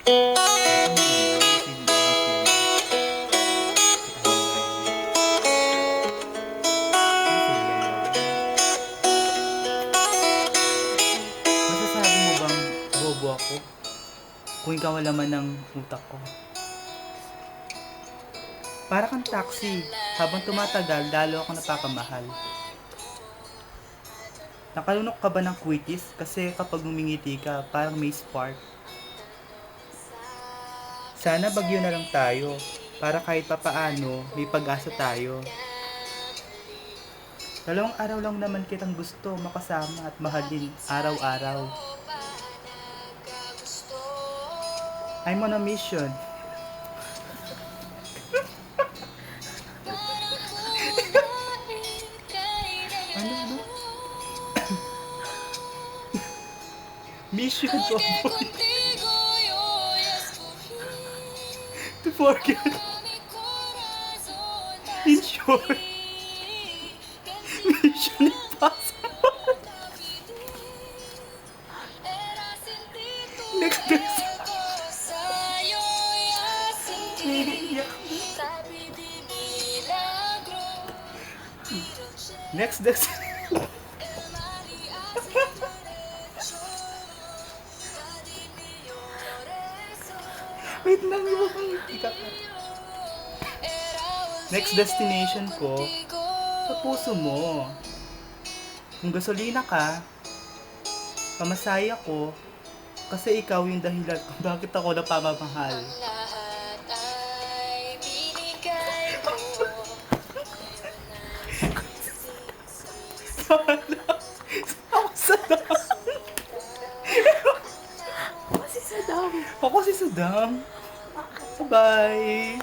Ito naman, feeling masasabi mo bang bobo ako kung ikaw ang laman ng utak ko? Para kang taxi, habang tumatagal, lalo ako napakamahal. Nakalunok ka ba ng quitis? Kasi kapag umingiti ka, parang may spark. Sana bagyo na lang tayo, para kahit papaano, may pag-asa tayo. Dalawang araw lang naman kitang gusto makasama at mahalin araw-araw. I'm on a mission. Ano? Mission to avoid, to forget. In short, mission impossible. Next Next destination. Wait lang yung Next destination ko, sa puso mo. Kung gasolina ka, pamasaya ko, kasi ikaw yung dahilan kung bakit ako napamamahal. Ako sa dam. Kasi sa dami. Ako si Saddam. Bye.